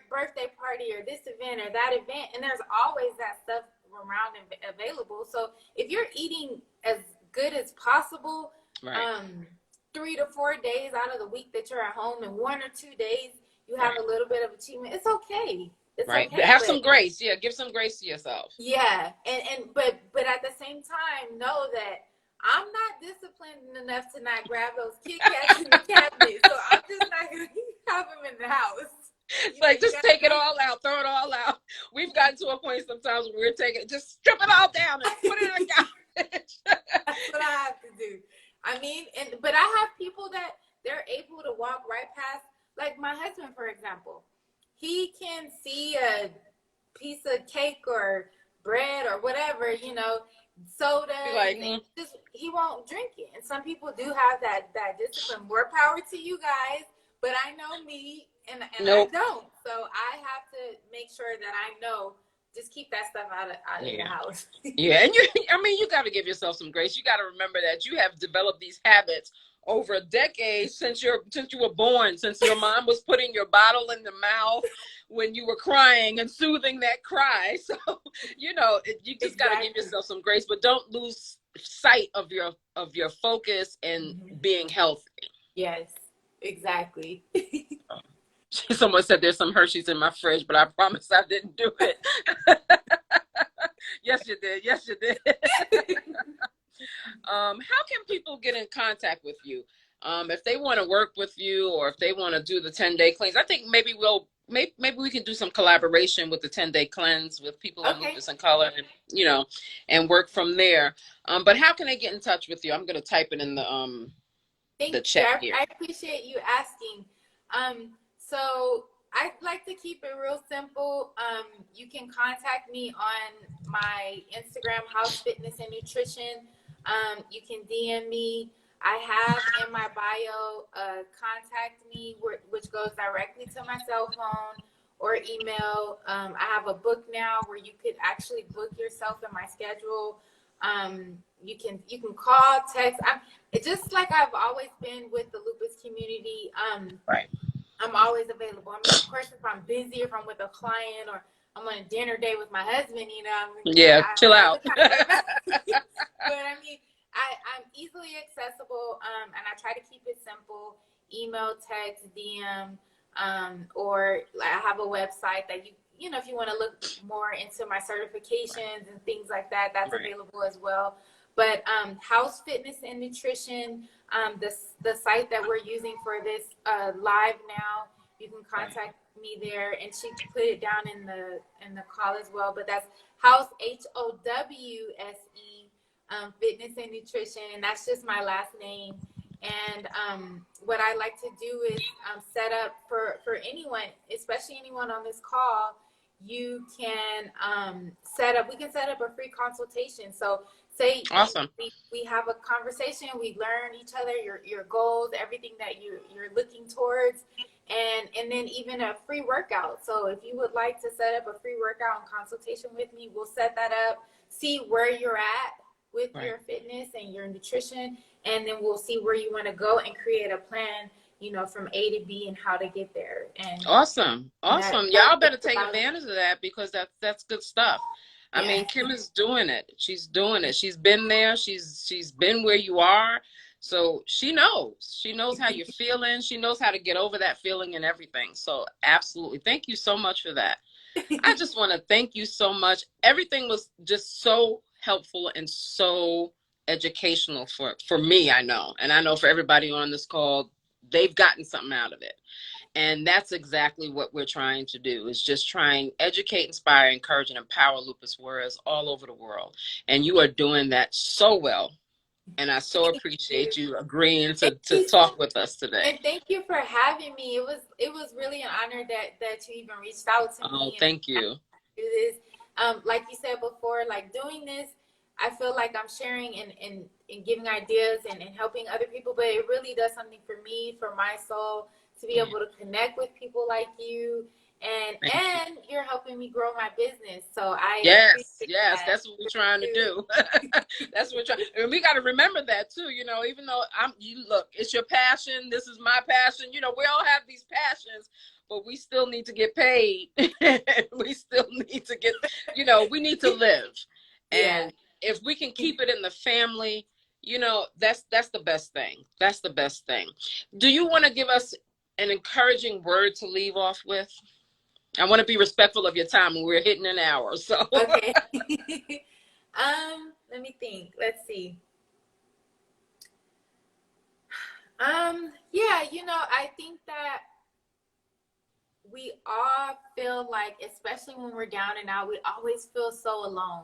birthday party or this event or that event, and there's always that stuff around and available. So if you're eating as good as possible, 3 to 4 days out of the week that you're at home, and 1 or 2 days you have a little bit of achievement, it's okay. It's okay. Have some grace. Yeah, give some grace to yourself. Yeah, but at the same time, know that I'm not disciplined enough to not grab those Kit Kats in the cabinet, so I'm just not gonna have them in the house. It's like, just take it all out, throw it all out. We've gotten to a point sometimes where we're taking, just strip it all down and put it in the garbage. That's what I have to do. I mean, but I have people that they're able to walk right past, like my husband, for example. He can see a piece of cake or bread or whatever, soda, like, and he won't drink it. And some people do have that discipline. More power to you guys, but I know me. And nope. I don't. So I have to make sure that I know, just keep that stuff out of the house. Yeah. And you got to give yourself some grace. You got to remember that you have developed these habits over a decade since you were born, since your mom was putting your bottle in the mouth when you were crying and soothing that cry. So, you just got to give yourself some grace, but don't lose sight of your focus and being healthy. Yes, exactly. Someone said there's some Hershey's in my fridge, but I promise I didn't do it. Yes, you did. How can people get in contact with you? If they want to work with you, or if they want to do the 10-day cleanse, I think maybe we can do some collaboration with the 10-day cleanse with people in Lupus and Color, and and work from there. But how can they get in touch with you? I'm going to type it in the chat here. I appreciate you asking. So I'd like to keep it real simple. You can contact me on my Instagram, Howse Fitness and Nutrition. You can DM me. I have in my bio, contact me, which goes directly to my cell phone or email. I have a book now where you could actually book yourself in my schedule. You can call, text. It's just like I've always been with the lupus community. Right. I'm always available. I mean, of course, if I'm busy, if I'm with a client, or I'm on a dinner date with my husband, chill out. But I mean, I'm easily accessible, and I try to keep it simple. Email, text, DM, or I have a website that if you want to look more into my certifications and things like that, that's available as well. But Howse Fitness and Nutrition, the site that we're using for this live now, you can contact me there. And she put it down in the call as well. But that's Howse, HOWSE, fitness and nutrition, and that's just my last name. And what I like to do is set up for anyone, especially anyone on this call. You can we can set up a free consultation. So say awesome. we have a conversation, we learn each other, your goals, everything that you're looking towards, and then even a free workout. So if you would like to set up a free workout and consultation with me, we'll set that up, see where you're at with your fitness and your nutrition, and then we'll see where you want to go and create a plan, from A to B and how to get there. And awesome. Y'all better take advantage of that, because that's good stuff. I mean, Kim is doing it. She's doing it. She's been there. She's been where you are. So she knows how you're feeling. She knows how to get over that feeling and everything. So absolutely. Thank you so much for that. I just want to thank you so much. Everything was just so helpful and so educational for me, I know. And I know for everybody on this call, they've gotten something out of it. And that's exactly what we're trying to do, is just trying educate, inspire, encourage, and empower lupus warriors all over the world. And you are doing that so well. And I so appreciate you agreeing to talk with us today. And thank you for having me. It was really an honor that you even reached out to me. Oh, thank you. Do this. Like you said before, like doing this, I feel like I'm sharing and giving ideas and helping other people, but it really does something for me, for my soul, to be able to connect with people like you. And you're helping me grow my business. So yes, that's what we're trying to do. That's what we're trying. And we got to remember that too. Even though look, it's your passion. This is my passion. We all have these passions, but we still need to get paid. We still need to get, we need to live. And if we can keep it in the family, that's the best thing. That's the best thing. Do you want to give us an encouraging word to leave off with? I want to be respectful of your time, and we're hitting an hour. So okay. Let me think. Let's see. I think that we all feel like, especially when we're down and out, we always feel so alone.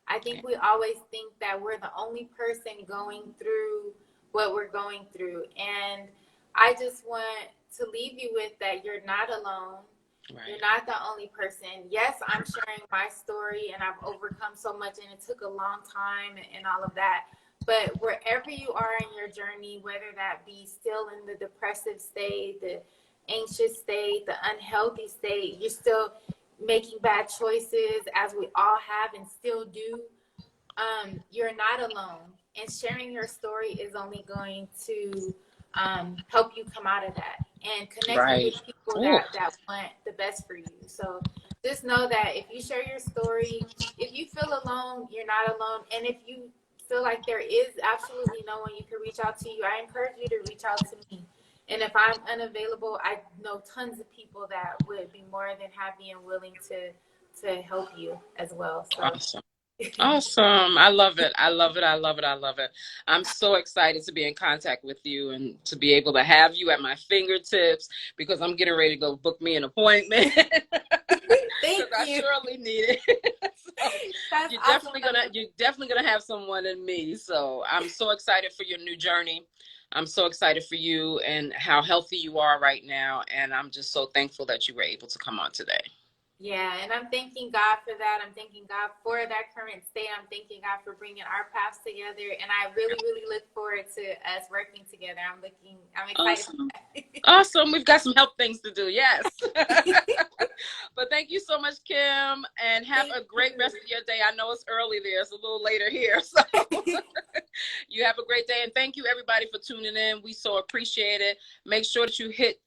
I think we always think that we're the only person going through what we're going through. And I just want to leave you with that you're not alone. Right. You're not the only person. Yes, I'm sharing my story, and I've overcome so much, and it took a long time and all of that. But wherever you are in your journey, whether that be still in the depressive state, the anxious state, the unhealthy state, you're still making bad choices, as we all have and still do. You're not alone. And sharing your story is only going to help you come out of that and connect with people that want the best for you. So just know that if you share your story, if you feel alone, you're not alone. And if you feel like there is absolutely no one you can reach out to, I encourage you to reach out to me. And if I'm unavailable, I know tons of people that would be more than happy and willing to help you as well. So. Awesome. Awesome. I love it. I love it. I love it. I love it. I'm so excited to be in contact with you and to be able to have you at my fingertips, because I'm getting ready to go book me an appointment. Thank you. I surely need it. So you're definitely gonna have someone in me. So I'm so excited for your new journey. I'm so excited for you and how healthy you are right now. And I'm just so thankful that you were able to come on today. Yeah, and I'm thanking God for that. I'm thanking God for that current state. I'm thanking God for bringing our paths together. And I really, really look forward to us working together. I'm excited. Awesome. Awesome. We've got some help things to do. Yes. But thank you so much, Kim, and have a great rest of your day. I know it's early there. It's a little later here. So you have a great day. And thank you, everybody, for tuning in. We so appreciate it. Make sure that you hit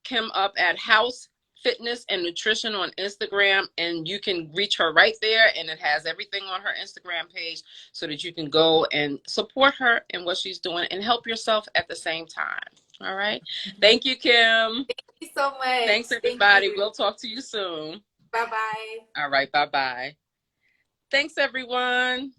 Kim up at Howse Fitness and Nutrition on Instagram, and you can reach her right there, and it has everything on her Instagram page so that you can go and support her in what she's doing and help yourself at the same time. All right. Thank you, Kim. Thank you so much. Thanks, everybody. We'll talk to you soon. Bye-bye. All right. Bye-bye. Thanks, everyone.